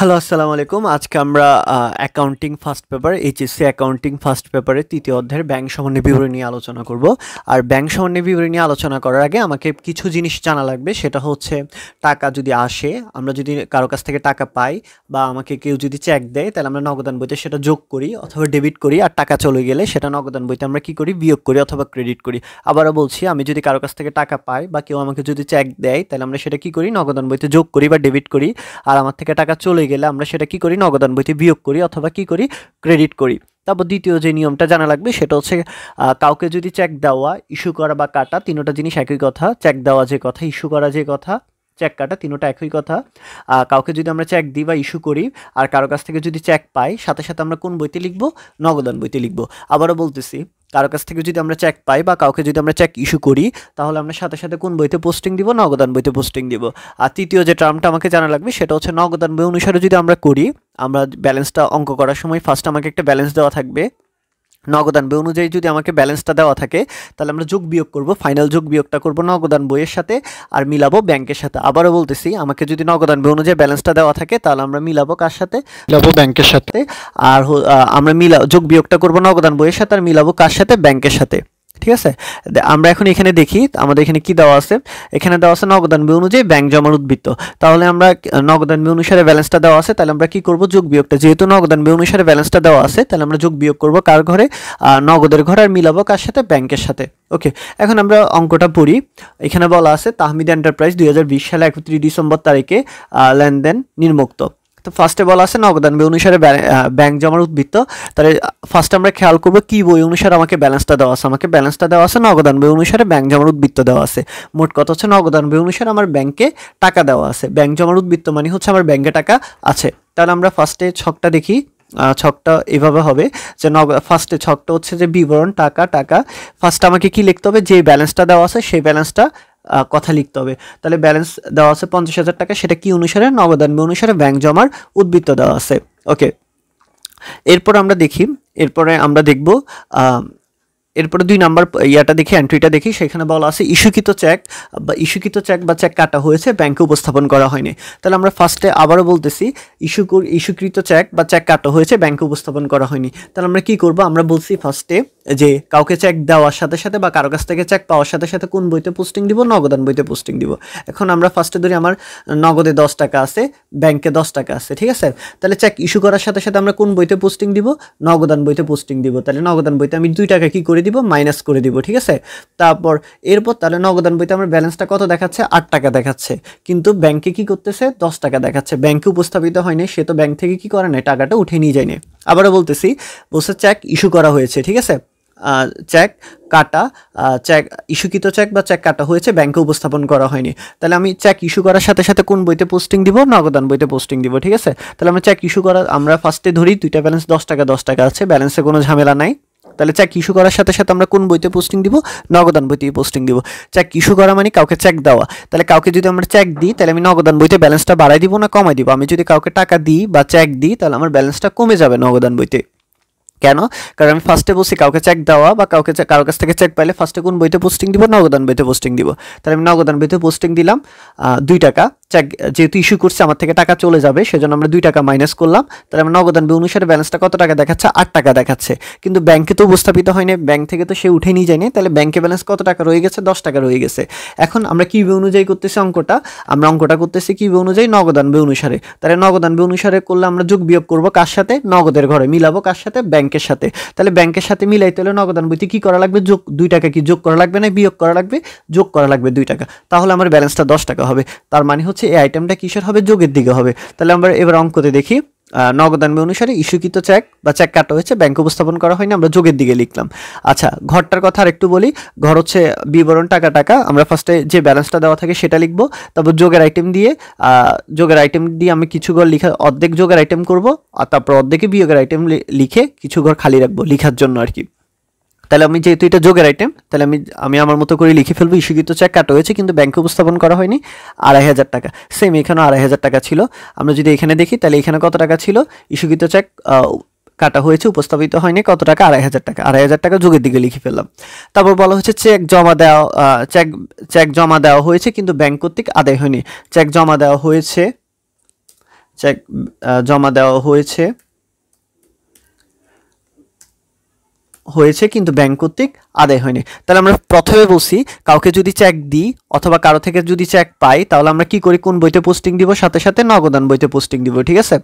Hello, আসসালামু আলাইকুম। আজকে আমরা accounting first paper HSC accounting first পেপারের তৃতীয় অধ্যায়ের ব্যাংক সমন্বয় বিবরণী নিয়ে আলোচনা করব। আর ব্যাংক সমন্বয় বিবরণী নিয়ে আলোচনা করার আগে আমাকে কিছু জিনিস জানা লাগবে। সেটা হচ্ছে টাকা যদি আসে, আমরা যদি কারো কাছ থেকে টাকা পাই বা আমাকে কেউ যদি চেক দেয়, তাহলে আমরা নগদান বইতে সেটা যোগ করি অথবা ডেবিট করি। আর টাকা চলে গেলে সেটা নগদান বইতে আমরা কী করি, বিয়োগ করি অথবা ক্রেডিট করি। আবারও বলছি, আমি যদি কারো কাছ থেকে টাকা পাই বা কেউ আমাকে যদি চেক দেয়, তাহলে আমরা সেটা কী করি, নগদান বইতে যোগ করি বা ডেবিট করি। আর আমার থেকে টাকা চলে গেলে আমরা সেটা কি করি, নগদান বইতে বিয়োগ করি অথবা কি করি, ক্রেডিট করি। তারপর দ্বিতীয় যে নিয়মটা জানা লাগবে সেটা হচ্ছে কাউকে যদি চেক দেওয়া, ইস্যু করা বা কাটা, তিনোটা জিনিস একই কথা। চেক দেওয়া যে কথা, ইস্যু করা যে কথা, চেক কাটা, তিনোটা একই কথা। কাউকে যদি আমরা চেক দিই বা ইস্যু করি আর কারো কাছ থেকে যদি চেক পাই, সাথে সাথে আমরা কোন বইতে লিখবো, নগদান বইতে লিখবো। আবারও বলতেছি, কারো কাছ থেকে যদি আমরা চেক পাই বা কাউকে যদি আমরা চেক ইস্যু করি, তাহলে আমরা সাথে সাথে কোন বইতে পোস্টিং দিব, নগদান বইতে পোস্টিং দিব। আর তৃতীয় যে টার্মটা আমাকে জানা লাগবে সেটা হচ্ছে নগদান বই অনুসারে যদি আমরা করি, আমরা ব্যালেন্সটা অঙ্ক করার সময় ফার্স্ট আমাকে একটা ব্যালেন্স দেওয়া থাকবে। নগদান বই অনুযায়ী যদি আমাকে ব্যালেন্সটা দেওয়া থাকে, তাহলে আমরা যোগ বিয়োগ করব, ফাইনাল যোগ বিয়োগটা করব নগদান বইয়ের সাথে আর মিলাবো ব্যাংকের সাথে। আবারও বলতেছি, আমাকে যদি নগদান বই অনুযায়ী ব্যালেন্সটা দেওয়া থাকে, তাহলে আমরা মিলাবো কার সাথে, মিলাবো ব্যাংকের সাথে। আর আমরা যোগ বিয়োগটা করব নগদান বইয়ের সাথে আর মিলাবো কার সাথে, ব্যাংকের সাথে। ঠিক আছে, আমরা এখন এখানে দেখি আমাদের এখানে কি দেওয়া আছে। এখানে দেওয়া আছে নগদান বই অনুযায়ী ব্যাংক জমার উদ্বৃত্ত। তাহলে আমরা নগদান বই অনুসারে ব্যালেন্সটা দেওয়া আছে, তাহলে আমরা কি করব, যোগ বিয়োগটা। যেহেতু নগদান বই অনুসারে ব্যালেন্সটা দেওয়া আছে, তাহলে আমরা যোগ বিয়োগ করব কার ঘরে, নগদের ঘরে, আর মিলাবো কার সাথে, ব্যাংকের সাথে। ওকে, এখন আমরা অঙ্কটা পড়ি। এখানে বলা আছে তাহমিদ এন্টারপ্রাইজ 2020 সালে 31 ডিসেম্বর তারিখে লেনদেন নির্মুক্ত। তো ফার্স্টে বলা আছে নগদান বই অনুসারে ব্যাংক জমার উদ্বৃত্ত। তাহলে ফার্স্টে আমরা খেয়াল করবো কি বই অনুসারে আমাকে ব্যালেন্সটা দেওয়া আছে। আমাকে ব্যালেন্সটা দেওয়া আছে নগদান বই অনুসারে ব্যাংক জমার উদ্বৃত্ত দেওয়া আছে। মোট কথা হচ্ছে নগদান বই অনুসারে আমার ব্যাংকে টাকা দেওয়া আছে। ব্যাংক জমার উদ্বৃত্ত মানে হচ্ছে আমার ব্যাংকে টাকা আছে। তাহলে আমরা ফার্স্টে ছকটা দেখি। ছকটা এভাবে হবে যে ফার্স্টে ছকটা হচ্ছে যে বিবরণ টাকা টাকা। ফার্স্টে আমাকে কি লিখতে হবে, যে ব্যালেন্সটা দেওয়া আছে সেই ব্যালেন্সটা কথা লিখতে হবে। তাহলে ব্যালেন্স দেওয়া আছে 50,000 টাকা, সেটা কি অনুসারে, নগদান বই অনুসারে ব্যাংক জমার উদ্বৃত্ত দেওয়া আছে। ওকে, এরপর আমরা দেখি, এরপরে আমরা দেখব এরপরে 2 নাম্বার ইয়াটা দেখি, এন্ট্রিটা দেখি। সেখানে বলা আছে ইস্যুকৃত চেক বা চেক কাটা হয়েছে, ব্যাংকে উপস্থাপন করা হয়নি। তাহলে আমরা ফার্স্টে আবারও বলতেছি, ইস্যুকৃত চেক বা চেক কাটা হয়েছে, ব্যাংকে উপস্থাপন করা হয়নি। তাহলে আমরা কি করব, আমরা বলছি ফার্স্টে যে কাউকে চেক দেওয়ার সাথে সাথে বা কারো কাছ থেকে চেক পাওয়ার সাথে সাথে কোন বইতে পোস্টিং দিব, নগদান বইতে পোস্টিং দিব। এখন আমরা ফার্স্টে ধরি আমার নগদে 10 টাকা আছে, ব্যাংকে 10 টাকা আছে। ঠিক আছে, তাহলে চেক ইস্যু করার সাথে সাথে আমরা কোন বইতে পোস্টিং দিব, নগদান বইতে পোস্টিং দিব। তাহলে নগদান বইতে আমি 2 টাকা কি করে দিব, মাইনাস করে দিব। ঠিক আছে, তারপর এরপর তাহলে নগদান বইতে আমার ব্যালেন্সটা কত দেখাচ্ছে, 8 টাকা দেখাচ্ছে, কিন্তু ব্যাংকে কি করতেছে, 10 টাকা দেখাচ্ছে। ব্যাংকে উপস্থাপিত হয়নি, সে তো ব্যাংক থেকে কি করে না, টাকাটা উঠে নিয়ে যায়নি। আবারও বলতেছি, বলছে চেক ইস্যু করা হয়েছে। ঠিক আছে, চেক কাটা, চেক ইস্যুকৃত চেক বা চেক কাটা হয়েছে, ব্যাংকে উপস্থাপন করা হয়নি। তাহলে আমি চেক ইস্যু করার সাথে সাথে কোন বইতে পোস্টিং দিব, নগদান বইতে পোস্টিং দিব। ঠিক আছে, তাহলে আমরা চেক ইস্যু করা, আমরা ফার্স্টে ধরি দুইটা ব্যালেন্স 10 টাকা আছে, ব্যালেন্সে কোনো ঝামেলা নাই। তাহলে চেক ইস্যু করার সাথে সাথে আমরা কোন বইতে পোস্টিং দিব, নগদান বইতে পোস্টিং দিব। চেক ইস্যু করা মানে কাউকে চেক দেওয়া। তাহলে কাউকে যদি আমরা চেক দিই, তাহলে আমি নগদান বইতে ব্যালেন্সটা বাড়াই দিব না কমাই দিব। আমি যদি কাউকে টাকা দিই বা চেক দিই, তাহলে আমার ব্যালেন্সটা কমে যাবে নগদান বইতে। কেন? কারণ আমি ফার্স্টে বলছি কাউকে চেক দেওয়া বা কারো কাছ থেকে চেক পাইলে ফার্স্টে কোন বইতে পোস্টিং দিব, নগদান বইতে পোস্টিং দিব। তাহলে আমি নগদান বইতে পোস্টিং দিলাম 2 টাকা। চেক যেহেতু ইস্যু করছে, আমার থেকে টাকা চলে যাবে, সেজন্য আমরা 2 টাকা মাইনাস করলাম। তাহলে আমার নগদান বই অনুসারে ব্যালেন্সটা কত টাকা দেখাচ্ছে, 8 টাকা দেখাচ্ছে। কিন্তু ব্যাংকে তো উপস্থাপিত হয়নি, ব্যাংক থেকে তো সে উঠে নিয়ে যায়নি। তাহলে ব্যাংকে ব্যালেন্স কত টাকা রয়ে গেছে, 10 টাকা রয়ে গেছে। এখন আমরা কি বই অনুযায়ী করতেছি অঙ্কটা, আমরা অঙ্কটা করতেছি কি বই অনুযায়ী, নগদান বই অনুসারে। তাহলে নগদান বই অনুসারে করলে আমরা যোগ বিয়োগ করবো কার সাথে, নগদের ঘরে, মিলাবো কার সাথে, ব্যাংকের সাথে। তাহলে ব্যাংকের সাথে মিলাইতে হলে নগদান বইতে কি করা লাগবে, যোগ 2 টাকা কি যোগ করা লাগবে না বিয়োগ করা লাগবে, যোগ করা লাগবে 2 টাকা। তাহলে আমার ব্যালেন্সটা 10 টাকা হবে। তার মানে হচ্ছে এই আইটেমটা কিসের হবে, যোগের দিকে হবে। তাহলে আমরা এবার অঙ্কতে দেখি, নগদান বই অনুসারে ইস্যুকৃত চেক বা চেক কাটা হয়েছে, ব্যাংকে উপস্থাপন করা হয়নি, আমরা যোগের দিকে লিখলাম। আচ্ছা, ঘরটার কথা আর একটু বলি। ঘর হচ্ছে বিবরণ টাকা টাকা। আমরা ফার্স্টে যে ব্যালেন্সটা দেওয়া থাকে সেটা লিখবো, তারপর যোগের আইটেম দিয়ে আমি কিছু ঘর অর্ধেক যোগের আইটেম করব, আর তারপর অর্ধেকে বিয়োগের আইটেম লিখে কিছু ঘর খালি রাখবো লিখার জন্য আর কি। তাহলে আমি যেহেতু এটা যোগের আইটেম, তাহলে আমি আমার মতো করে লিখে ফেলবো, ইস্যুকৃত চেক কাটা হয়েছে কিন্তু ব্যাংকে উপস্থাপন করা হয়নি, 2,500 টাকা। সেম এখানেও 2,500 টাকা ছিল। আমরা যদি এখানে দেখি, তাহলে এখানে কত টাকা ছিল, ইস্যুকৃত চেক কাটা হয়েছে, উপস্থাপিত হয়নি, কত টাকা, 2,500 টাকা। 2,500 টাকা যোগের দিকে লিখে ফেললাম। তারপর বলা হচ্ছে চেক জমা দেওয়া হয়েছে কিন্তু ব্যাংক কর্তৃক আদায় হয়নি। চেক জমা দেওয়া হয়েছে চেক জমা দেওয়া হয়েছে কিন্তু ব্যাংক কর্তৃক আদায় হয়নি। তাহলে আমরা প্রথমে বলছি কাউকে যদি চেক দিই অথবা কারো থেকে যদি চেক পাই তাহলে আমরা কি করি, কোন বইতে পোস্টিং দিব, সাথে সাথে নগদান বইতে পোস্টিং দিব। ঠিক আছে,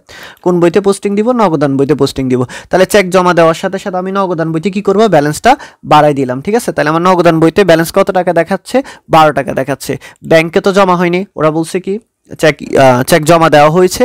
কোন বইতে পোস্টিং দিব, নগদান বইতে পোস্টিং দিব। তাহলে চেক জমা দেওয়ার সাথে সাথে আমি নগদান বইতে কি করব, ব্যালেন্সটা বাড়াই দিলাম। ঠিক আছে, তাহলে আমার নগদান বইতে ব্যালেন্স কত টাকা দেখাচ্ছে, 12 টাকা দেখাচ্ছে। ব্যাংকে তো জমা হয়নি, ওরা বলছে কি চেক জমা দেওয়া হয়েছে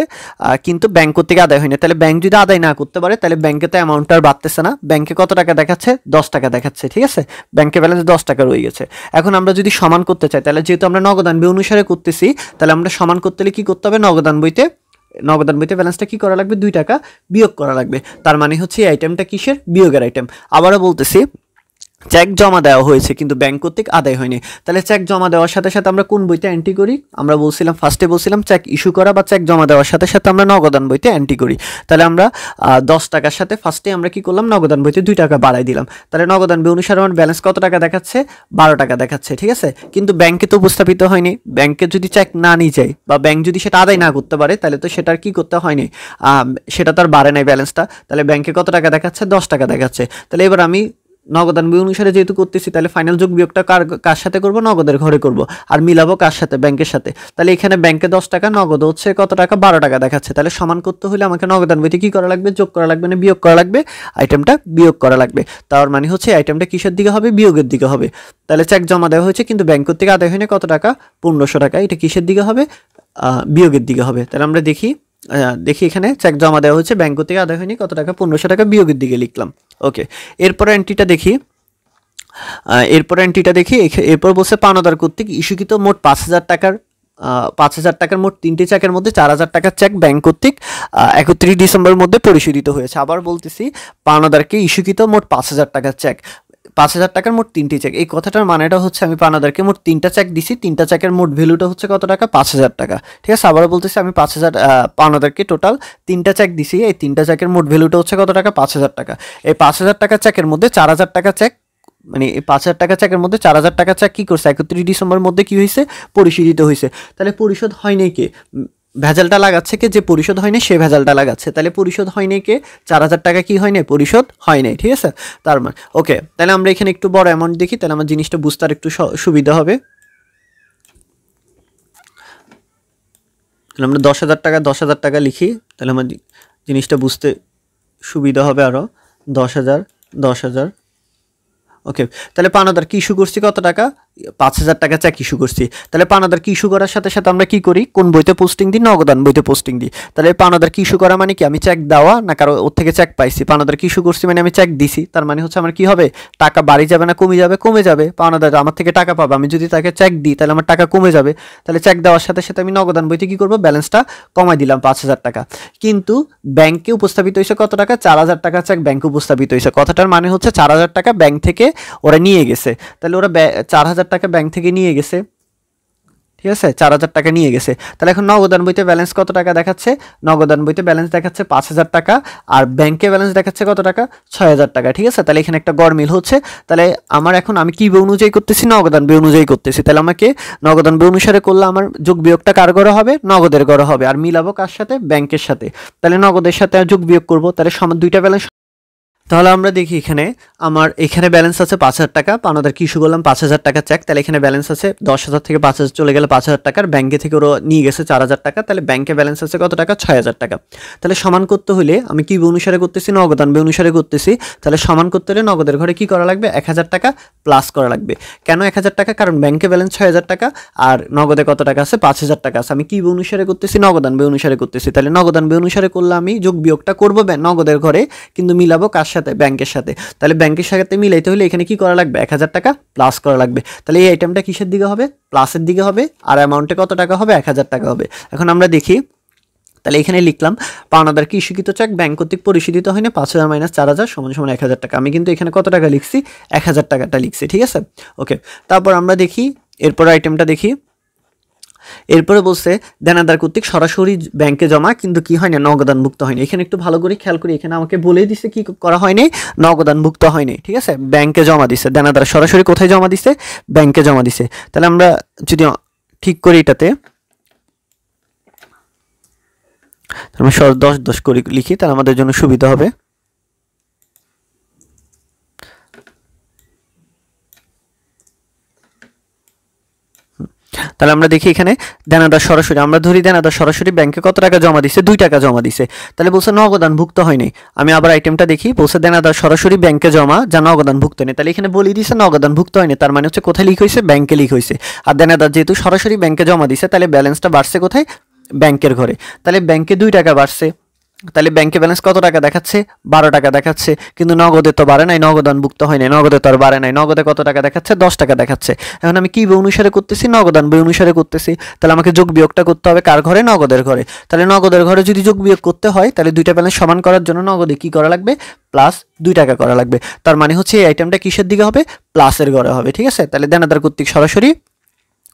কিন্তু ব্যাংক কর্তৃক আদায় হয়নি। তাহলে ব্যাংক যদি আদায় না করতে পারে তাহলে ব্যাংকে তো অ্যামাউন্টটা আর বাড়তেছে না, ব্যাংকে কত টাকা দেখাচ্ছে, 10 টাকা দেখাচ্ছে। ঠিক আছে, ব্যাংকে ব্যালেন্স 10 টাকা রয়ে গেছে। এখন আমরা যদি সমান করতে চাই তাহলে যেহেতু আমরা নগদান বই অনুসারে করতেছি তাহলে আমরা সমান করতে হলে কি করতে হবে, নগদান বইতে ব্যালেন্সটা কি করা লাগবে, 2 টাকা বিয়োগ করা লাগবে। তার মানে হচ্ছে এই আইটেমটা কিসের, বিয়োগের আইটেম। আবারও বলতেছি চেক জমা দেওয়া হয়েছে কিন্তু ব্যাংক কর্তৃক আদায় হয়নি। তাহলে চেক জমা দেওয়ার সাথে সাথে আমরা কোন বইতে এন্ট্রি করি, আমরা ফার্স্টে বলছিলাম চেক ইস্যু করা বা চেক জমা দেওয়ার সাথে সাথে আমরা নগদান বইতে এন্ট্রি করি। তাহলে আমরা 10 টাকার সাথে ফার্স্টে আমরা কি করলাম, নগদান বইতে 2 টাকা বাড়াই দিলাম। তাহলে নগদান বই অনুসারে আমার ব্যালেন্স কত টাকা দেখাচ্ছে, 12 টাকা দেখাচ্ছে। ঠিক আছে, কিন্তু ব্যাংকে তো উপস্থাপিত হয়নি। ব্যাংকে যদি চেক না নিয়ে যায় বা ব্যাংক যদি সেটা আদায় না করতে পারে তাহলে তো সেটার কি করতে হয়নি, সেটা তার বাড়ে নাই ব্যালেন্সটা। তাহলে ব্যাংকে কত টাকা দেখাচ্ছে, 10 টাকা দেখাচ্ছে। তাহলে এবার আমি নগদান বই অনুসারে যেহেতু করতেছি তাহলে ফাইনাল যোগ বিয়োগটা কার সাথে করব, নগদের ঘরে করব, আর মিলাবো কার সাথে, ব্যাংকের সাথে। তাহলে এখানে ব্যাংকে 10 টাকা, নগদ হচ্ছে কত টাকা, 12 টাকা দেখাচ্ছে। তাহলে সমান করতে হলে আমাকে নগদান বইতে কি করা লাগবে, যোগ করা লাগবে না বিয়োগ করা লাগবে, আইটেমটা বিয়োগ করা লাগবে। তার মানে হচ্ছে আইটেমটা কিসের দিকে হবে, বিয়োগের দিকে হবে। তাহলে চেক জমা দেওয়া হয়েছে কিন্তু ব্যাংক থেকে আদায় হয়নি কত টাকা, 1500 টাকা। এটা কিসের দিকে হবে, বিয়োগের দিকে হবে। তাহলে আমরা দেখি এখানে চেক জমা দেওয়া হয়েছে, ব্যাংক থেকে আদায় হয়নি কত টাকা, 1500 টাকা, বিয়োগের দিকে লিখলাম। ওকে, এরপর এন্ট্রিটা দেখি। এরপর বলছে পাওনাদার কর্তৃক ইস্যুকৃত মোট 5000 টাকার মোট 3টি চেকের মধ্যে 4000 টাকার চেক ব্যাংক কর্তৃক 31 ডিসেম্বরের মধ্যে পরিশোধিত হয়েছে। আবার বলতেছি পাওনাদারকে ইস্যুকৃত মোট 5000 টাকার চেক, 5000 টাকার মোট 3টি চেক। এই কথাটার মানেটা হচ্ছে আমি পাওনাদারকে মোট 3টা চেক দিছি, 3টা চেকের মোট ভ্যালুটা হচ্ছে কত টাকা, 5000 টাকা। ঠিক আছে, আবারও বলতেছি আমি 5000 পাওনাদারকে টোটাল 3টা চেক দিছি, এই 3টা চেকের মোট ভ্যালুটা হচ্ছে কত টাকা, 5000 টাকা। এই 5000 টাকা চেকের মধ্যে 4000 টাকা চেক, মানে এই 5000 টাকা চেকের মধ্যে 4000 টাকা চেক কি করছে, 31 ডিসেম্বরের মধ্যে কি হয়েছে, পরিশোধিত হয়েছে। তাহলে পরিশোধ হয় নাই কে, ভেজালটা লাগাচ্ছে কে, যে পরিশোধ হয়নি সে ভেজালটা লাগাচ্ছে। তাহলে পরিশোধ হয়নি কে, 4000 টাকা কি হয়নি, পরিশোধ হয় নাই। ঠিক আছে, তার মানে ওকে। তাহলে আমরা এখানে একটু বড় অ্যামাউন্ট দেখি, তাহলে আমার জিনিসটা বুঝতে আর একটু সুবিধা হবে। তাহলে আমরা 10,000 টাকা লিখি, তাহলে আমার জিনিসটা বুঝতে সুবিধা হবে আরও। 10,000। ওকে, তাহলে পাওনাদার কি ইস্যু করছি কত টাকা, 5000 টাকা চেক ইস্যু করছি। তাহলে পাওনাদার কি ইস্যু করার সাথে সাথে আমরা কি করি, কোন বইতে পোস্টিং দিই, নগদান বইতে পোস্টিং দিই। তাহলে পাওনাদার কি ইস্যু করা মানে কি, আমি চেক দেওয়া না কারো ওর থেকে চেক পাইছি। পাওনাদার কি ইস্যু করছি মানে আমি চেক দিছি, তার মানে হচ্ছে আমার কি হবে, টাকা বাড়ি যাবে না কমে যাবে, কমে যাবে। পাওনাদার আমার থেকে টাকা পাবে, আমি যদি তাকে চেক দিই তাহলে আমার টাকা কমে যাবে। তাহলে চেক দেওয়ার সাথে সাথে আমি নগদান বইতে কি করব, ব্যালেন্সটা কমাই দিলাম 5000 টাকা। কিন্তু ব্যাংকে উপস্থাপিত হয়েছে কত টাকা, 4000 টাকা চেক ব্যাংকে উপস্থাপিত হয়েছে। কথাটার মানে হচ্ছে 4000 টাকা ব্যাংক থেকে ওরা নিয়ে গেছে। তাহলে ওরা 4000 টাকা ব্যাংক থেকে নিয়ে গেছে। ঠিক আছে, 4000 টাকা নিয়ে গেছে। তাহলে এখন নগদান বইতে ব্যালেন্স কত টাকা দেখাচ্ছে, নগদান বইতে ব্যালেন্স দেখাচ্ছে 5000 টাকা, আর ব্যাংকে ব্যালেন্স দেখাচ্ছে কত টাকা, 6000 টাকা। ঠিক আছে, তাহলে এখানে একটা গড় মিল হচ্ছে। তাহলে আমি কি বই অনুযায়ী করতেছি, নগদান বই অনুযায়ী করতেছি। তাহলে আমাকে নগদান বই অনুসারে করলে আমার যোগ বিয়োগটা কার গড়ে হবে, নগদের গড়ে হবে, আর মিলাবো কার সাথে, ব্যাংকের সাথে। তাহলে নগদের সাথে যোগ বিয়োগ করবো, তাহলে সমান দুইটা ব্যালেন্স। তাহলে আমরা দেখি আমার এখানে ব্যালেন্স আছে 5000 টাকা, পাওনাদার কি ইস্যু করলাম 5000 টাকা চেক। তাহলে এখানে ব্যালেন্স আছে 10,000 থেকে 5000 চলে গেলে 5000 টাকার, ব্যাংকে থেকে ওরা নিয়ে গেছে 4000 টাকা। তাহলে ব্যাংকে ব্যালেন্স আছে কত টাকা, 6000 টাকা। তাহলে সমান করতে হলে আমি কি অনুসারে করতেছি, নগদান বই অনুসারে করতেছি। তাহলে সমান করতে হলে নগদের ঘরে কি করা লাগবে, 1000 টাকা প্লাস করা লাগবে। কেন 1000 টাকা, কারণ ব্যাংকে ব্যালেন্স 6000 টাকা আর নগদে কত টাকা আছে, 5000 টাকা আছে। আমি কি অনুসারে করতেছি, নগদান বই অনুসারে করতেছি। তাহলে নগদান বই অনুসারে করলে আমি যোগ বিয়োগটা করবো নগদের ঘরে, কিন্তু মিলাবো কার সাথে, ব্যাংকের সাথে। তাহলে ব্যাংকের সাথে মিলাইতে হলে এখানে কি করা লাগবে, 1000 টাকা প্লাস করা লাগবে। তাহলে এই আইটেমটা কিসের দিকে হবে, প্লাসের দিকে হবে, আর অ্যামাউন্টে কত টাকা হবে, 1000 টাকা হবে। এখন আমরা দেখি, তাহলে এখানে লিখলাম পাওনাদার কি ইস্যুকৃত চেক ব্যাংক কর্তৃক পরিশোধিত হয়নি 5000 মাইনাস 4000 সমান 1000 টাকা। আমি কিন্তু এখানে কত টাকা লিখছি, 1000 টাকাটা লিখছি। ঠিক আছে, ওকে। তারপর আমরা দেখি এরপর আইটেমটা দেখি। এরপরে বলছে দেনাদার কর্তৃক সরাসরি ব্যাংকে জমা কিন্তু কি হয় না, নগদানভুক্ত হয়নি। এখানে একটু ভালো করে খেয়াল করি, এখানে আমাকে বলেই দিছে কি করা হয়নি, নগদানভুক্ত হয়নি। ঠিক আছে, ব্যাংকে জমা দিছে, দেনাদার সরাসরি কোথায় জমা দিছে, ব্যাংকে জমা দিছে। তাহলে আমরা যদি ঠিক করি এটাতে, আমরা 10 করে লিখি, তাহলে আমাদের জন্য সুবিধা হবে। তাহলে আমরা দেখি এখানে দেনাদার সরাসরি, আমরা ধরি দেনাদার সরাসরি ব্যাংকে কত টাকা জমা দিছে, 2 টাকা জমা দিছে, তাহলে বলছে নগদানভুক্ত হয়নি। আমি আবার আইটেমটা দেখি, বলছে দেনাদার সরাসরি ব্যাংকে জমা যা নগদানভুক্ত নেই, তাহলে এখানে বলি দিছে নগদানভুক্ত হয়নি, তার মানে হচ্ছে কোথায় লিখ হয়েছে, ব্যাংকে লিখ হয়েছে। আর দেনাদার যেহেতু সরাসরি ব্যাংকে জমা দিছে, তাহলে ব্যালেন্সটা বাড়ছে কোথায়, ব্যাংকের ঘরে। তাহলে ব্যাংকে 2 টাকা বাড়ছে, তাহলে ব্যাংকে ব্যালেন্স কত টাকা দেখাচ্ছে, 12 টাকা দেখাচ্ছে, কিন্তু নগদে তো বাড়ে নাই, নগদানভুক্ত হয় নাই, নগদে তো আর বাড়ে নাই, নগদে কত টাকা দেখাচ্ছে, 10 টাকা দেখাচ্ছে। এখন আমি কি বই অনুসারে করতেছি, নগদান বই অনুসারে করতেছি, তাহলে আমাকে যোগ বিয়োগটা করতে হবে কার ঘরে, নগদের ঘরে। তাহলে নগদের ঘরে যদি যোগ বিয়োগ করতে হয়, তাহলে দুইটা ব্যালেন্স সমান করার জন্য নগদে কি করা লাগবে, প্লাস 2 টাকা করা লাগবে। তার মানে হচ্ছে এই আইটেমটা কিসের দিকে হবে, প্লাসের ঘরে হবে, ঠিক আছে। তাহলে দেনাদার কর্তৃক সরাসরি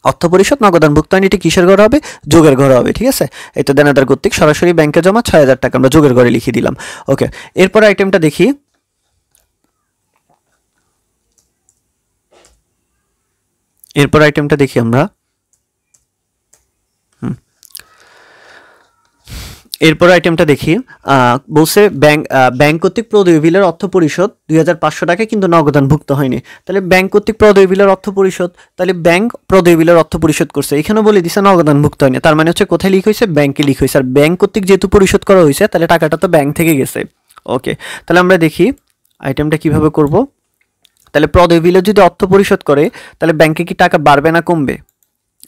অর্থ পরিশোধ নগদানভুক্ত হয়নি, এটি কিসের ঘরে হবে, যোগের ঘরে হবে, ঠিক আছে। এই তো দেনাদার কর্তৃক সরাসরি ব্যাংকে জমা 6000 টাকা আমরা যোগের ঘরে লিখে দিলাম। ওকে, এরপর আইটেমটা দেখি, আমরা এরপর আইটেমটা দেখি, বলছে ব্যাংক কর্তৃক প্রদেয় বিলের অর্থ পরিশোধ 2500 টাকা কিন্তু নগদানভুক্ত হয়নি। তাহলে ব্যাংক কর্তৃক প্রদেয় বিলের অর্থ পরিশোধ, তাহলে ব্যাংক প্রদেয় বিলের অর্থ পরিশোধ করছে, এখানেও বলে দিছে নগদানভুক্ত হয়নি, তার মানে হচ্ছে কোথায় লিখ হয়েছে, ব্যাংকে লিখ হয়েছে। আর ব্যাংক কর্তৃক যেহেতু পরিশোধ করা হয়েছে, তাহলে টাকাটা তো ব্যাংক থেকে গেছে। ওকে, তাহলে আমরা দেখি আইটেমটা কিভাবে করব। তাহলে প্রদেয় বিলের যদি অর্থ পরিশোধ করে, তাহলে ব্যাংকে কি টাকা বাড়বে না কমবে,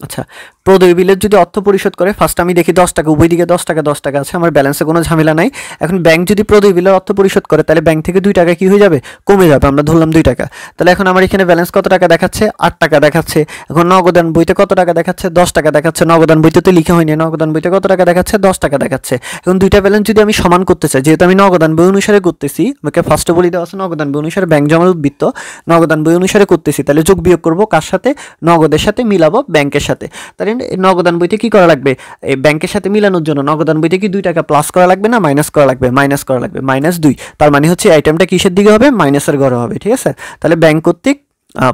আচ্ছা। প্রদেয় বিলের যদি অর্থ পরিশোধ করে, ফার্স্ট আমি দেখি 10 টাকা, উভয় দিকে 10 টাকা 10 টাকা আছে, আমার ব্যালেন্সে কোনো ঝামেলা নাই। এখন ব্যাংক যদি প্রদেয় বিলের অর্থ পরিশোধ করে, তাহলে ব্যাংক থেকে 2 টাকা কি হয়ে যাবে, কমে যাবে, আমরা ধরলাম 2 টাকা। তাহলে এখন আমার এখানে ব্যালেন্স কত টাকা দেখাচ্ছে, 8 টাকা দেখাচ্ছে। এখন নগদান বইতে কত টাকা দেখাচ্ছে, 10 টাকা দেখাচ্ছে, নগদান বইতে তো লিখা হয়নি, নগদান বইতে কত টাকা দেখাচ্ছে, 10 টাকা দেখাচ্ছে। এখন দুইটা ব্যালেন্স যদি আমি সমান করতে চাই, যেহেতু আমি নগদান বই অনুসারে করতেছি, আমাকে ফার্স্টে বলে দেওয়া আছে নগদান বই অনুসারে ব্যাংক জমার উদ্বৃত্ত, নগদান বই অনুসারে করতেছি, তাহলে যোগ বিয়োগ করবো কার সাথে, নগদের সাথে মিলাবো ব্যাংকের সাথে। তাহলে নগদান বইতে কি করা লাগবে, এই ব্যাংকের সাথে মিলানোর জন্য নগদান বইতে কি 2 টাকা প্লাস করা লাগবে না মাইনাস করা লাগবে, মাইনাস করা লাগবে, -2। তার মানে হচ্ছে আইটেমটা কিসের দিকে হবে, মাইনাসের ঘরে হবে, ঠিক আছে। তাহলে ব্যাংক কর্তৃক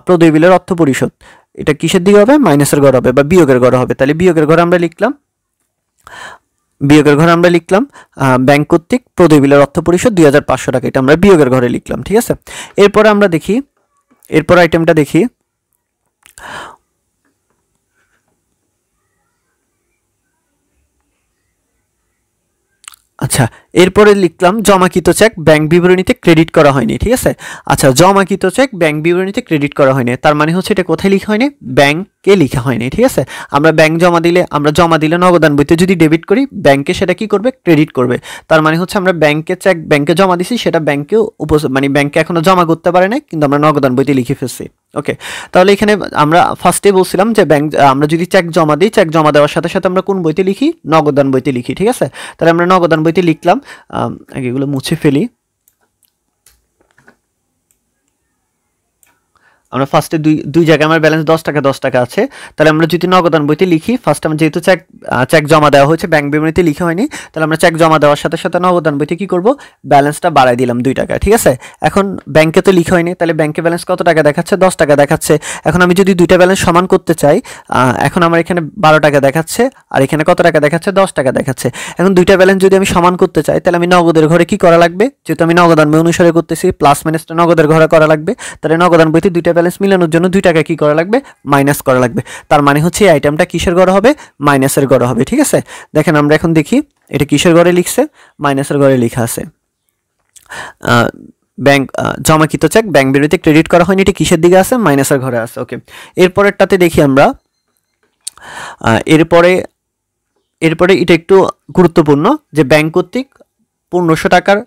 প্রদেয় বিলের অর্থ পরিশোধ, এটা কিসের দিকে হবে, মাইনাসের ঘরে হবে বা বিয়োগের ঘরে হবে। তাহলে বিয়োগের ঘরে আমরা লিখলাম, ব্যাংক কর্তৃক প্রদেয় বিলের অর্থ পরিশোধ 2500 টাকা, এটা আমরা বিয়োগের ঘরে লিখলাম, ঠিক আছে। এরপরে আমরা দেখি, এরপর আইটেমটা দেখি, আচ্ছা। এরপরে লিখলাম জমাকৃত চেক ব্যাংক বিবরণীতে ক্রেডিট করা হয়নি, ঠিক আছে। আচ্ছা, জমাকৃত চেক ব্যাংক বিবরণীতে ক্রেডিট করা হয়নি, তার মানে হচ্ছে এটা কোথায় লিখা হয়নি, ব্যাংকে লিখা হয়নি, ঠিক আছে। আমরা ব্যাংক জমা দিলে নগদান বইতে যদি ডেবিট করি, ব্যাংকে সেটা কি করবে, ক্রেডিট করবে। তার মানে হচ্ছে আমরা ব্যাংকে চেক ব্যাংকে জমা দিছি, সেটা ব্যাংকেও মানে ব্যাংকে এখনো জমা করতে পারে নাই, কিন্তু আমরা নগদান বইতে লিখে ফেলছি। ওকে, তাহলে এখানে আমরা ফার্স্টে বলছিলাম যে ব্যাংক আমরা যদি চেক জমা দিই, চেক জমা দেওয়ার সাথে সাথে আমরা কোন বইতে লিখি, নগদান বইতে লিখি, ঠিক আছে। তাহলে আমরা নগদান বইতে লিখলাম, আগে এগুলো মুছে ফেলি। আমরা ফার্স্টে দুই জায়গায় আমার ব্যালেন্স 10 টাকা 10 টাকা আছে, তাহলে আমরা যদি নগদান বইতে লিখি, ফার্স্ট আমরা যেহেতু চেক জমা দেওয়া হয়েছে, ব্যাংক বিবরণীতে লিখা হয়নি, তাহলে আমরা চেক জমা দেওয়ার সাথে সাথে নগদান বইতে কি করব, ব্যালেন্সটা বাড়াই দিলাম 2 টাকা, ঠিক আছে। এখন ব্যাংকে তো লিখা হয়নি, তাহলে ব্যাংকে ব্যালেন্স কত টাকা দেখাচ্ছে, 10 টাকা দেখাচ্ছে। এখন আমি যদি দুইটা ব্যালেন্স সমান করতে চাই, এখন আমার এখানে 12 টাকা দেখাচ্ছে, আর এখানে কত টাকা দেখাচ্ছে, 10 টাকা দেখাচ্ছে। এখন দুইটা ব্যালেন্স যদি আমি সমান করতে চাই, তাহলে আমি নগদের ঘরে কি করা লাগবে, যেহেতু আমি নগদান বই অনুসারে করতেছি, প্লাস মাইনাসটা নগদের ঘরে করা লাগবে। তাহলে নগদান বইতে দুইটা ব্যালেন্স মিলানোর জন্য 2 টাকা কি করা লাগবে, মাইনাস করা লাগবে। তার মানে হচ্ছে এই আইটেমটা কিসের ঘরে হবে, মাইনাসের ঘরে হবে, ঠিক আছে। দেখেন আমরা এখন দেখি এটা কিসের ঘরে লিখছে, মাইনাসের ঘরে লেখা আছে। ব্যাংক জমাকৃত চেক ব্যাংক বিবরণীতে ক্রেডিট করা হয়নি, এটা কিসের দিকে আছে, মাইনাসের ঘরে আছে। ওকে, এরপরেরটাতে দেখি আমরা, এরপরে এটা একটু গুরুত্বপূর্ণ, যে ব্যাংক কর্তৃক 1500 টাকার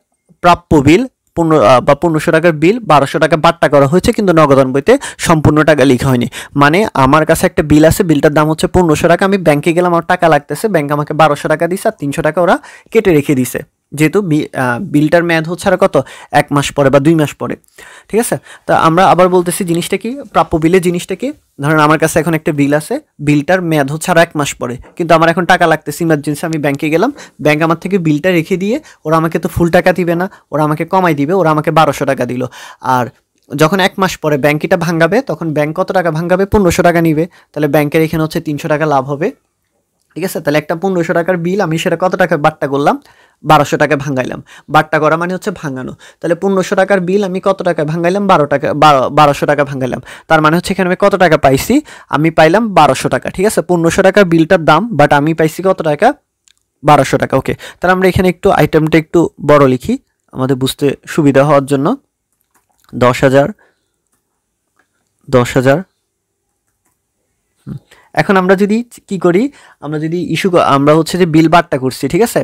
প্রাপ্য বিল 1500 টাকার বিল 1200 টাকা বাট্টা করা হয়েছে, কিন্তু নগদান বইতে সম্পূর্ণ টাকা লেখা হয়নি। মানে আমার কাছে একটা বিল আছে, বিলটার দাম হচ্ছে 1500 টাকা, আমি ব্যাংকে গেলাম, আমার টাকা লাগতেছে, ব্যাংক আমাকে 1200 টাকা দিছে, আর 300 টাকা ওরা কেটে রেখে দিছে, যেহেতু বিলটার মেয়াদ হচ্ছে আর কত, 1 মাস পরে বা 2 মাস পরে, ঠিক আছে। তা আমরা আবার বলতেছি জিনিসটা কি, প্রাপ্য বিলের জিনিসটা কি, ধরেন আমার কাছে এখন একটা বিল আছে, বিলটার মেয়াদ হচ্ছে আর 1 মাস পরে, কিন্তু আমার এখন টাকা লাগতেছে ইমার্জেন্সি, আমি ব্যাংকে গেলাম, ব্যাংক আমার থেকে বিলটা রেখে দিয়ে ওরা আমাকে তো ফুল টাকা দিবে না, ওরা আমাকে কমাই দিবে, ওরা আমাকে 1200 টাকা দিল। আর যখন 1 মাস পরে ব্যাংক এটা ভাঙাবে, তখন ব্যাংক কত টাকা ভাঙাবে, 1500 টাকা নিবে, তাহলে ব্যাংকের এখানে হচ্ছে 300 টাকা লাভ হবে, ঠিক আছে, তাহলে একটা 1500 টাকার বিল আমি সেটা কত টাকা বাট্টা করলাম, 1200 টাকায় ভাঙাইলাম। বাট্টা করা মানে হচ্ছে ভাঙানো। তাহলে 1500 টাকার বিল আমি কত টাকায় ভাঙাইলাম, 1200 টাকা ভাঙাইলাম। তার মানে হচ্ছে এখানে আমি কত টাকা পাইছি, আমি পাইলাম 1200 টাকা। ঠিক আছে, 1500 টাকার বিলটার দাম, বাট আমি পাইছি কত টাকা, 1200 টাকা। ওকে, তাহলে আমরা এখানে একটু আইটেমটা একটু বড় লিখি আমাদের বুঝতে সুবিধা হওয়ার জন্য। 10,000, 10,000। এখন আমরা যদি কি করি, আমরা যদি আমরা হচ্ছে যে বিল বাট্টা করছি, ঠিক আছে,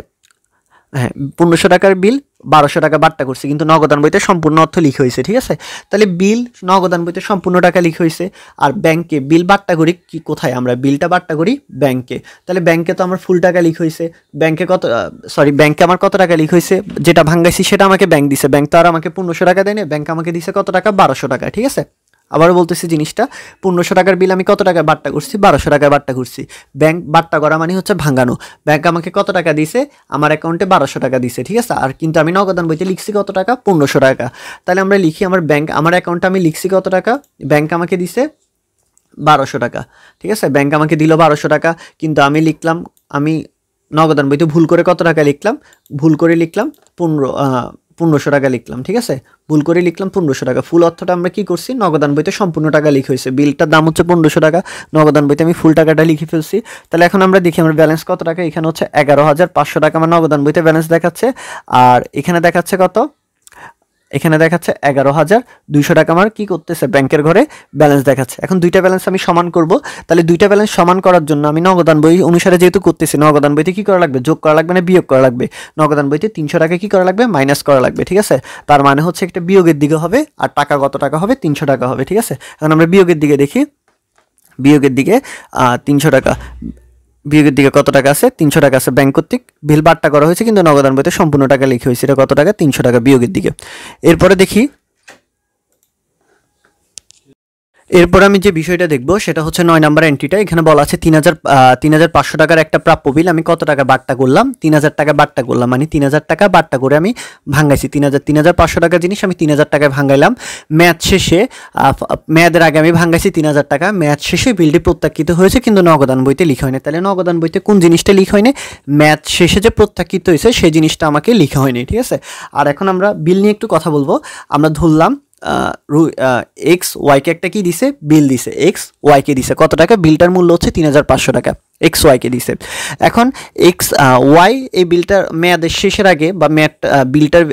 হ্যাঁ 1500 টাকার বিল 1200 টাকা বাট্টা করছি, কিন্তু নগদান বইতে সম্পূর্ণ অর্থ লিখে হয়েছে। ঠিক আছে, তাহলে বিল নগদান বইতে সম্পূর্ণ টাকা লিখে হয়েছে। আর ব্যাংকে বিল বাট্টা করি কি, কোথায় আমরা বিলটা বাট্টা করি, ব্যাংকে। তাহলে ব্যাংকে তো আমার ফুল টাকা লিখে হয়েছে, ব্যাংকে কত, সরি ব্যাংকে আমার কত টাকা লিখে হয়েছে, যেটা ভাঙ্গাইছি সেটা আমাকে ব্যাংক দিছে। ব্যাংক তো আর আমাকে 1500 টাকা দেয়নি, ব্যাংক আমাকে দিছে কত টাকা, 1200 টাকা। ঠিক আছে, আবারও বলতেছি জিনিসটা, 1500 টাকার বিল আমি কত টাকায় বাট্টা করছি, 1200 টাকায় বাট্টা করছি। ব্যাংক বাট্টা করা মানে হচ্ছে ভাঙানো। ব্যাংক আমাকে কত টাকা দিছে, আমার অ্যাকাউন্টে 1200 টাকা দিছে। ঠিক আছে, আর কিন্তু আমি নগদান বইতে লিখছি কত টাকা, 1500 টাকা। তাহলে আমরা লিখি আমার ব্যাংক, আমার অ্যাকাউন্টে আমি লিখছি কত টাকা, ব্যাংক আমাকে দিছে 1200 টাকা। ঠিক আছে, ব্যাংক আমাকে দিল 1200 টাকা, কিন্তু আমি লিখলাম, আমি নগদান বইতে ভুল করে কত টাকা লিখলাম, ভুল করে লিখলাম 1500 টাকা লিখলাম। ঠিক আছে, ভুল করে লিখলাম 1500 টাকা। ফুল অর্থটা আমরা কি করছি, নগদান বইতে সম্পূর্ণ টাকা লিখে হয়েছে, বিলটার দাম হচ্ছে 1500 টাকা, নগদান বইতে আমি ফুল টাকাটা লিখে ফেলছি। তাহলে এখন আমরা দেখি আমার ব্যালেন্স কত টাকা, এখানে হচ্ছে 11,500 টাকা আমার নগদান বইতে ব্যালেন্স দেখাচ্ছে। আর এখানে দেখাচ্ছে কত, এখানে দেখাচ্ছে 11,200 টাকা আমার কি করতেছে, ব্যাংকের ঘরে ব্যালেন্স দেখাচ্ছে। এখন দুইটা ব্যালেন্স আমি সমান করব। তাহলে দুইটা ব্যালেন্স সমান করার জন্য আমি নগদান বই অনুসারে যেহেতু করতেছি, নগদান বইতে কি করা লাগবে, যোগ করা লাগবে না বিয়োগ করা লাগবে। নগদান বইতে 300 টাকা কি করা লাগবে, মাইনাস করা লাগবে। ঠিক আছে, তার মানে হচ্ছে একটা বিয়োগের দিকে হবে, আর টাকা কত টাকা হবে, 300 টাকা হবে। ঠিক আছে, এখন আমরা বিয়োগের দিকে দেখি, বিয়োগের দিকে 300 টাকা, বিয়োগের দিকে কত টাকা আছে, 300 টাকা আছে। ব্যাংক কর্তৃক বিল বাট্টা করা হয়েছে, কিন্তু নগদান বইতে সম্পূর্ণ টাকা লিখে হয়েছে, এটা কত টাকা, 300 টাকা বিয়োগের দিকে। এরপরে দেখি, এরপর আমি যে বিষয়টা দেখব সেটা হচ্ছে 9 নাম্বার এন্ট্রিটা। এখানে বলা আছে 3,500 টাকার একটা প্রাপ্য বিল আমি কত টাকা বাট্টা করলাম, 3,000 টাকা বাট্টা করলাম, মানে 3,000 টাকা বাট্টা করে আমি ভাঙ্গাইছি। 3,500 টাকা জিনিস আমি 3,000 টাকায় ভাঙ্গাইলাম। মেয়াদ শেষে, মেয়াদের আগে আমি ভাঙ্গাইছি 3,000 টাকা, মেয়াদ শেষে বিলটি প্রত্যাখ্যিত হয়েছে, কিন্তু নগদান বইতে লিখা হয়নি। তাহলে নগদান বইতে কোন জিনিসটা লিখা হয়নি, মেয়াদ শেষে যে প্রত্যাখ্যিত হয়েছে সেই জিনিসটা আমাকে লিখা হয়নি। ঠিক আছে, আর এখন আমরা বিল নিয়ে একটু কথা বলবো। আমরা ধরলাম এক্স ওয়াইকে একটা কি দিছে, বিল দিছে, এক্স ওয়াইকে দিছে কত টাকা, বিলটার মূল্য হচ্ছে 3,500 টাকা, এক্স ওয়াইকে দিছে। এখন এক্স ওয়াই এই বিলটার মেয়াদের শেষের আগে, বা মেয়াদ বিলটার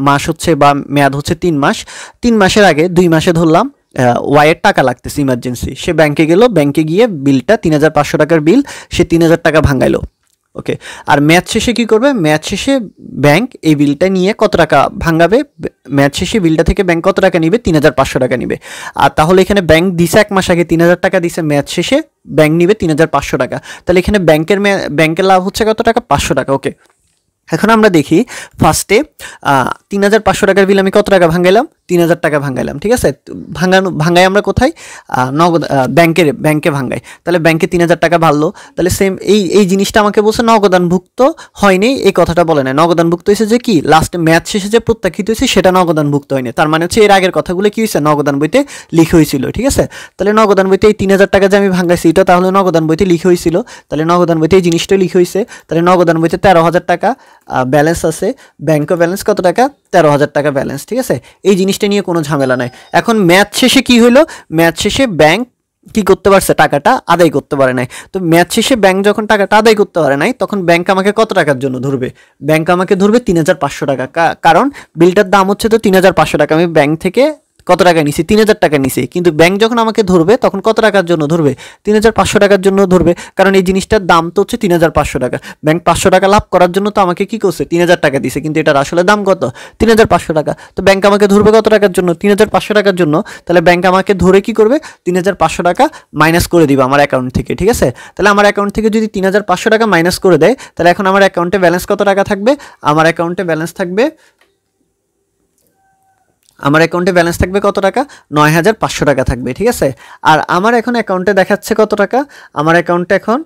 মাস হচ্ছে বা মেয়াদ হচ্ছে 3 মাস, 3 মাসের আগে 2 মাসে ধরলাম ওয়াইয়ের টাকা লাগতেছে ইমার্জেন্সি, সে ব্যাংকে গেল, ব্যাংকে গিয়ে বিলটা 3,500 টাকার বিল সে 3,000 টাকা ভাঙাইলো। ওকে, আর ম্যাচ শেষে কি করবে, ম্যাচ শেষে ব্যাংক এই বিলটা নিয়ে কত টাকা ভাঙাবে, ম্যাচ শেষে বিলটা থেকে ব্যাংক কত টাকা নিবে, 3,500 টাকা নিবে। আর তাহলে এখানে ব্যাংক দিছে 1 মাস আগে 3,000 টাকা দিছে, ম্যাচ শেষে ব্যাংক নিবে 3,500 টাকা। তাহলে এখানে ব্যাংকের লাভ হচ্ছে কত টাকা, 500 টাকা। ওকে, এখন আমরা দেখি ফার্স্টে 3,500 টাকার বিল আমি কত টাকা ভাঙাইলাম, 3,000 টাকা ভাঙাইলাম। ঠিক আছে, ভাঙাই আমরা কোথায়, নগদ ব্যাংকে ভাঙাই। তাহলে ব্যাংকে 3,000 টাকা ভাঙলো। তাহলে সেম এই জিনিসটা আমাকে বলছে নগদানভুক্ত হয়নি, এই কথাটা বলে না। নগদানভুক্ত হয়েছে যে কি, লাস্টে ম্যাচ শেষে যে প্রত্যাখ্যিত হয়েছে সেটা নগদানভুক্ত হয়নি। তার মানে হচ্ছে এর আগের কথাগুলো কি হয়েছে, নগদান বইতে লিখে হয়েছিল। ঠিক আছে, তাহলে নগদান বইতে এই 3,000 টাকা যে আমি ভাঙাইছি এটা তাহলে নগদান বইতে লিখে হয়েছিল, তাহলে নগদান বইতে এই জিনিসটা লিখে হয়েছে। তাহলে নগদান বইতে 13,000 টাকা ব্যালেন্স আছে, ব্যাংকও ব্যালেন্স কত টাকা, 13,000 টাকা ব্যালেন্স। ঠিক আছে, এই জিনিসটা নিয়ে কোনো ঝামেলা নাই। এখন ম্যাচ শেষে কি হলো, ম্যাচ শেষে ব্যাংক কি করতে পারছে, টাকাটা আদায় করতে পারে নাই। তো ম্যাচ শেষে ব্যাংক যখন টাকাটা আদায় করতে পারে নাই, তখন ব্যাংক আমাকে কত টাকার জন্য ধরবে, ব্যাংক আমাকে ধরবে 3,500 টাকা, কারণ বিলটার দাম হচ্ছে তো 3,500 টাকা। আমি ব্যাংক থেকে কত টাকা নিছি, 3,000 টাকা নিছি, কিন্তু ব্যাংক যখন আমাকে ধরবে তখন কত টাকার জন্য ধরবে, 3,500 টাকার জন্য ধরবে, কারণ এই জিনিসটার দাম তো হচ্ছে 3,500 টাকা। ব্যাংক 500 টাকা লাভ করার জন্য তো আমাকে কি করছে, 3,000 টাকা দিছে, কিন্তু এটার আসলে দাম কত, 3,500 টাকা। তো ব্যাংক আমাকে ধরবে কত টাকার জন্য, 3,500 টাকার জন্য। তাহলে ব্যাংক আমাকে ধরে কি করবে, 3,500 টাকা মাইনাস করে দিবে আমার অ্যাকাউন্ট থেকে। ঠিক আছে, তাহলে আমার অ্যাকাউন্ট থেকে যদি 3,500 টাকা মাইনাস করে দেয়, তাহলে এখন আমার অ্যাকাউন্টে ব্যালেন্স কত টাকা থাকবে, আমার অ্যাকাউন্টে ব্যালেন্স থাকবে, আমার অ্যাকাউন্টে ব্যালেন্স থাকবে কত টাকা, 9,500 টাকা থাকবে। ঠিক আছে, আর আমার এখন অ্যাকাউন্টে দেখাচ্ছে কত টাকা, আমার অ্যাকাউন্টে এখন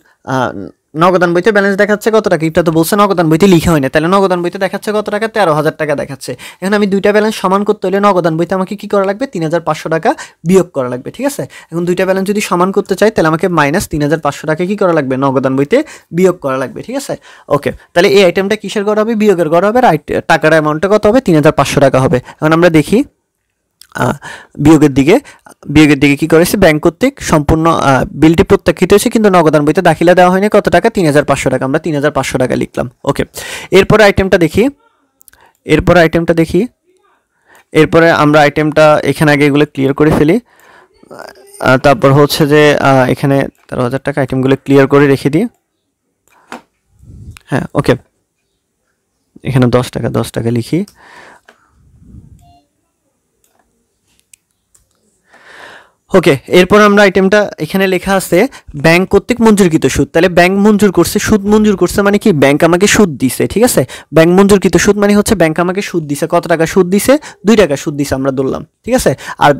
নগদান বইতে ব্যালেন্স দেখাচ্ছে কত টাকা, এটা তো বলছে নগদান বইতে লিখা হয় না, তাহলে নগদান বইতে দেখাচ্ছে কত টাকা, 13,000 টাকা দেখাচ্ছে। এখন আমি দুইটা ব্যালেন্স সমান করতে হলে নগদান বইতে আমাকে কি করা লাগবে, 3,500 টাকা বিয়োগ করা লাগবে, ঠিক আছে। এখন দুইটা ব্যালেন্স যদি সমান করতে চাই তাহলে আমাকে মাইনাস 3,500 টাকা কি করা লাগবে, নগদান বইতে বিয়োগ করা লাগবে, ঠিক আছে। ওকে, তাহলে এই আইটেমটা কিসের গড় হবে, বিয়োগের গড় হবে, আর টাকার অ্যামাউন্টটা কত হবে, 3,500 টাকা হবে। এখন আমরা দেখি বিয়োগের দিকে কি করেছে, ব্যাংক কর্তৃক সম্পূর্ণ বিলটি প্রত্যাখ্যিত হয়েছে, কিন্তু নগদান বইতে দাখিলা দেওয়া হয়নি কত টাকা, 3,500 টাকা। আমরা 3,500 টাকা লিখলাম। ওকে, এরপরে আইটেমটা দেখি, এরপরে আমরা আইটেমটা এখানে আগে এগুলো ক্লিয়ার করে ফেলি। তারপর হচ্ছে যে এখানে 13,000 টাকা আইটেমগুলো ক্লিয়ার করে রেখে দিই। হ্যাঁ, ওকে, এখানে 10 টাকা লিখি। ওকে, এরপর আমরা আইটেমটা এখানে লেখা আছে ব্যাংক কর্তৃক মঞ্জুরকৃত সুদ। তাহলে ব্যাংক মঞ্জুর করছে, সুদ মঞ্জুর করছে মানে কি, ব্যাংক আমাকে সুদ দিছে, ঠিক আছে। ব্যাংক মঞ্জুরকৃত সুদ মানে হচ্ছে ব্যাংক আমাকে সুদ দিছে, কত টাকা সুদ দিছে, 2 টাকা সুদ দিছে আমরা ধরলাম, ঠিক আছে। আর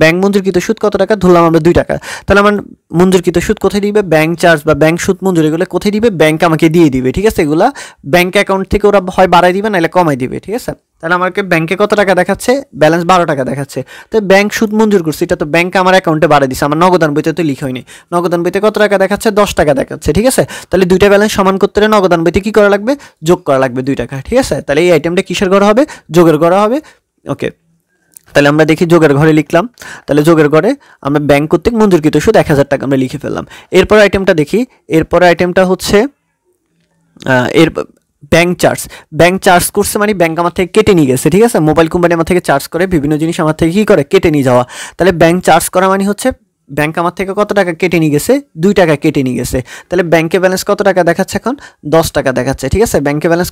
ব্যাংক মঞ্জুরকৃত সুদ কত টাকা ধরলাম আমরা, 2 টাকা। তাহলে আমার মঞ্জুরকৃত সুদ কোথায় দিবে, ব্যাংক চার্জ বা ব্যাংক সুদ মঞ্জুর এগুলো কোথায় দিবে, ব্যাংক আমাকে দিয়ে দিবে, ঠিক আছে। এগুলা ব্যাংক অ্যাকাউন্ট থেকে ওরা হয় বাড়াই দিবে নাহলে কমাই দিবে, ঠিক আছে। তাহলে আমাকে ব্যাংকে কত টাকা দেখাচ্ছে, ব্যালেন্স 12 টাকা দেখাচ্ছে। তো ব্যাংক সুদ মঞ্জুর করছে, এটা তো ব্যাংক আমার অ্যাকাউন্টে বাড়াই দিচ্ছে, আমার নগদান বইতে তো লিখা হয়নি। নগদান বইতে কত টাকা দেখাচ্ছে, 10 টাকা দেখাচ্ছে, ঠিক আছে। তাহলে দুইটা ব্যালেন্স সমান করতে হলে নগদান বইতে কি করা লাগবে, যোগ করা লাগবে 2 টাকা, ঠিক আছে। তাহলে এই আইটেমটা কিসের ঘর হবে, যোগের ঘর হবে। ওকে, তাহলে আমরা দেখি যোগের ঘরে লিখলাম। তাহলে যোগের ঘরে আমরা ব্যাংক কর্তৃক মঞ্জুরকৃত সুদ 1,000 টাকা আমরা লিখে ফেললাম। এরপর আইটেমটা দেখি, এরপর আইটেমটা হচ্ছে এর ব্যাংক চার্জ করছে মানে ব্যাংক আমার থেকে কেটে নিয়ে গেছে, ঠিক আছে। মোবাইল কোম্পানি আমার থেকে চার্জ করে, বিভিন্ন জিনিস আমার থেকে কি করে, কেটে নিয়ে যাওয়া। তাহলে ব্যাংক চার্জ করা মানে হচ্ছে ব্যাংক আমার থেকে কত টাকা কেটে নিয়ে গেছে, 2 টাকা কেটে নিয়ে গেছে। তাহলে ব্যাংকে ব্যালেন্স কত টাকা দেখাচ্ছে, এখন 10 টাকা দেখাচ্ছে, ঠিক আছে। ব্যাংকে ব্যালেন্স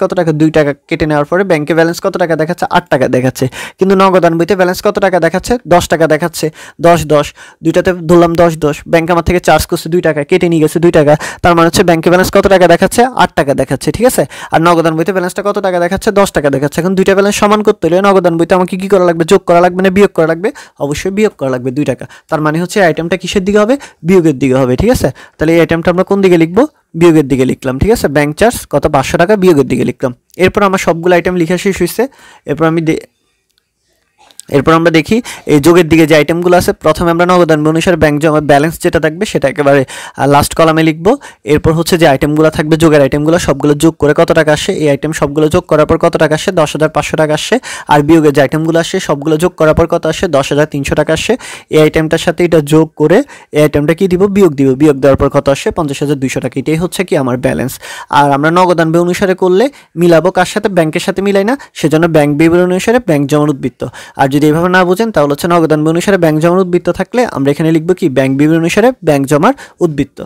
কত টাকা, 2 টাকা কেটে নেওয়ার পরে ব্যাংকে ব্যালেন্স কত টাকা দেখাচ্ছে, 8 টাকা দেখাচ্ছে। কিন্তু নগদান বইতে ব্যালেন্স কত টাকা দেখাচ্ছে, 10 টাকা দেখাচ্ছে। 10 দুইটাতে ধরলাম 10 ব্যাংক আমার থেকে চার্জ করছে 2 টাকা, কেটে নিয়ে গেছে 2 টাকা, তার মানে হচ্ছে ব্যাংকে ব্যালেন্স কত টাকা দেখাচ্ছে, 8 টাকা দেখাচ্ছে, ঠিক আছে। আর নগদান বইতে ব্যালেন্সটা কত টাকা দেখাচ্ছে, 10 টাকা দেখাচ্ছে। এখন দুইটা ব্যালেন্স সমান করতে হলে নগদান বইতে আমাকে কি করা লাগবে, যোগ করা লাগবে না বিয়োগ করা লাগবে, অবশ্যই বিয়োগ করা লাগবে 2 টাকা। তার মানে হচ্ছে আইটেমটা কিসের দিকে হবে, বিয়োগের দিকে হবে, ঠিক আছে। তাহলে এই আইটেমটা আমরা কোন দিকে লিখবো, বিয়োগের দিকে লিখলাম, ঠিক আছে। ব্যাংক চার্জ কত, 500 টাকা, বিয়োগের দিকে লিখলাম। এরপর আমার সবগুলো আইটেম লেখা শেষ হয়েছে। এরপর আমরা দেখি এই যোগের দিকে যে আইটেমগুলো আছে, প্রথমে আমরা নগদান অনুসারে ব্যাংক জমা ব্যালেন্স যেটা থাকবে সেটা একেবারে লাস্ট কলামে লিখবো। এরপর হচ্ছে যে আইটেমগুলো থাকবে, যোগের আইটেমগুলো সবগুলো যোগ করে কত টাকা আসে, এই আইটেম সবগুলো যোগ করার পর কত টাকা আসে, 10,500 টাকা আসে। আর বিয়োগের যে আইটেমগুলো আসে সবগুলো যোগ করার পর কত আসে, 10,300 টাকা আসে। এই আইটেমটার সাথে এটা যোগ করে এই আইটেমটা কি দিব, বিয়োগ দেওয়ার পর কত আসে, 50,200 টাকা। এটাই হচ্ছে কি আমার ব্যালেন্স। আর আমরা নগদান ব্যয় অনুসারে করলে মিলাবো কার সাথে, ব্যাংকের সাথে মিলাই না, সেজন্য ব্যাংক বিবরণ অনুসারে ব্যাংক জমার উদ্বৃত্ত। আর যদি এইভাবে না বুঝেন তাহলে হচ্ছে নগদান ব্যয় অনুসারে ব্যাংক জমার উদ্বৃত্ত থাকলে আমরা এখানে লিখবো কি, ব্যাংক বিবরণ অনুসারে ব্যাংক জমার উদ্বৃত্ত।